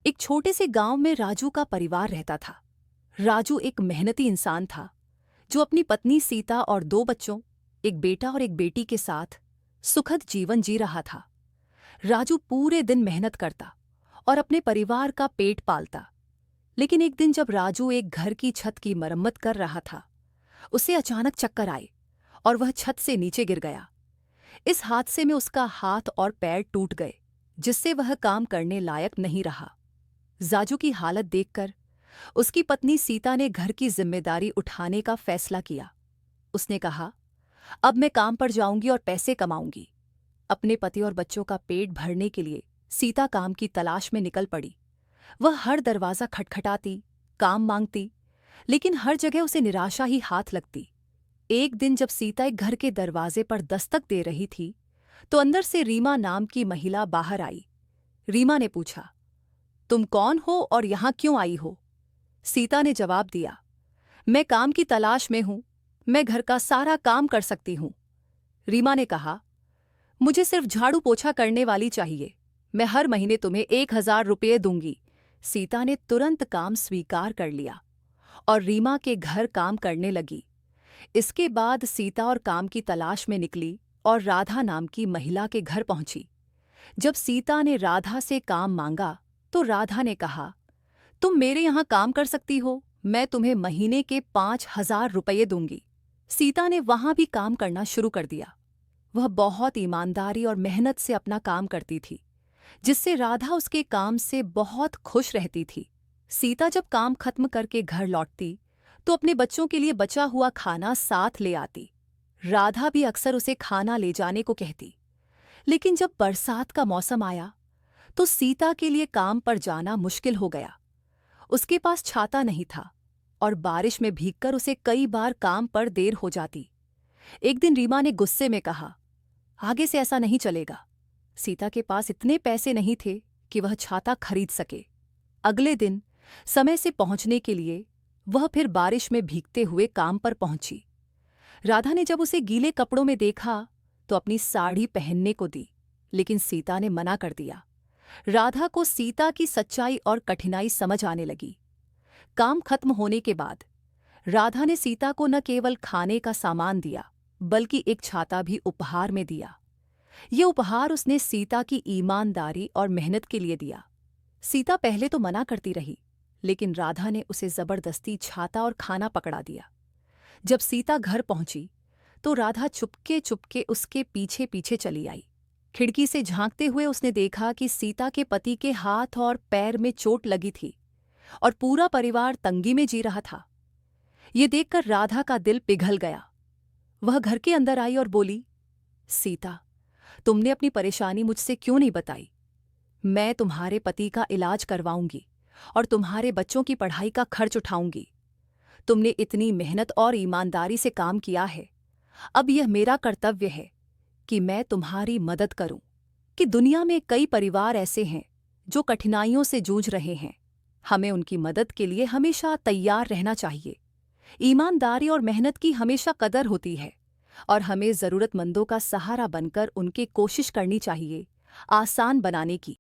एक छोटे से गांव में राजू का परिवार रहता था। राजू एक मेहनती इंसान था जो अपनी पत्नी सीता और दो बच्चों, एक बेटा और एक बेटी के साथ सुखद जीवन जी रहा था। राजू पूरे दिन मेहनत करता और अपने परिवार का पेट पालता। लेकिन एक दिन जब राजू एक घर की छत की मरम्मत कर रहा था, उसे अचानक चक्कर आए और वह छत से नीचे गिर गया। इस हादसे में उसका हाथ और पैर टूट गए, जिससे वह काम करने लायक नहीं रहा। राजू की हालत देखकर उसकी पत्नी सीता ने घर की जिम्मेदारी उठाने का फैसला किया। उसने कहा, अब मैं काम पर जाऊंगी और पैसे कमाऊंगी। अपने पति और बच्चों का पेट भरने के लिए सीता काम की तलाश में निकल पड़ी। वह हर दरवाजा खटखटाती, काम मांगती, लेकिन हर जगह उसे निराशा ही हाथ लगती। एक दिन जब सीता एक घर के दरवाजे पर दस्तक दे रही थी, तो अंदर से रीमा नाम की महिला बाहर आई। रीमा ने पूछा, तुम कौन हो और यहां क्यों आई हो? सीता ने जवाब दिया, मैं काम की तलाश में हूं, मैं घर का सारा काम कर सकती हूं। रीमा ने कहा, मुझे सिर्फ झाड़ू पोछा करने वाली चाहिए, मैं हर महीने तुम्हें 1,000 रुपये दूंगी। सीता ने तुरंत काम स्वीकार कर लिया और रीमा के घर काम करने लगी। इसके बाद सीता और काम की तलाश में निकली और राधा नाम की महिला के घर पहुंची। जब सीता ने राधा से काम मांगा, तो राधा ने कहा, तुम मेरे यहाँ काम कर सकती हो, मैं तुम्हें महीने के 5,000 रुपये दूंगी। सीता ने वहां भी काम करना शुरू कर दिया। वह बहुत ईमानदारी और मेहनत से अपना काम करती थी, जिससे राधा उसके काम से बहुत खुश रहती थी। सीता जब काम खत्म करके घर लौटती, तो अपने बच्चों के लिए बचा हुआ खाना साथ ले आती। राधा भी अक्सर उसे खाना ले जाने को कहती। लेकिन जब बरसात का मौसम आया, तो सीता के लिए काम पर जाना मुश्किल हो गया। उसके पास छाता नहीं था और बारिश में भीगकर उसे कई बार काम पर देर हो जाती। एक दिन रीमा ने गुस्से में कहा, आगे से ऐसा नहीं चलेगा। सीता के पास इतने पैसे नहीं थे कि वह छाता खरीद सके। अगले दिन समय से पहुंचने के लिए वह फिर बारिश में भीगते हुए काम पर पहुंची। राधा ने जब उसे गीले कपड़ों में देखा, तो अपनी साड़ी पहनने को दी, लेकिन सीता ने मना कर दिया। राधा को सीता की सच्चाई और कठिनाई समझ आने लगी। काम खत्म होने के बाद राधा ने सीता को न केवल खाने का सामान दिया, बल्कि एक छाता भी उपहार में दिया। ये उपहार उसने सीता की ईमानदारी और मेहनत के लिए दिया। सीता पहले तो मना करती रही, लेकिन राधा ने उसे जबरदस्ती छाता और खाना पकड़ा दिया। जब सीता घर पहुंची, तो राधा चुपके चुपके उसके पीछे पीछे चली आई। खिड़की से झांकते हुए उसने देखा कि सीता के पति के हाथ और पैर में चोट लगी थी और पूरा परिवार तंगी में जी रहा था। ये देखकर राधा का दिल पिघल गया। वह घर के अंदर आई और बोली, सीता, तुमने अपनी परेशानी मुझसे क्यों नहीं बताई? मैं तुम्हारे पति का इलाज करवाऊंगी और तुम्हारे बच्चों की पढ़ाई का खर्च उठाऊंगी। तुमने इतनी मेहनत और ईमानदारी से काम किया है, अब यह मेरा कर्तव्य है कि मैं तुम्हारी मदद करूं। कि दुनिया में कई परिवार ऐसे हैं जो कठिनाइयों से जूझ रहे हैं। हमें उनकी मदद के लिए हमेशा तैयार रहना चाहिए। ईमानदारी और मेहनत की हमेशा कदर होती है और हमें ज़रूरतमंदों का सहारा बनकर उनकी कोशिश करनी चाहिए आसान बनाने की।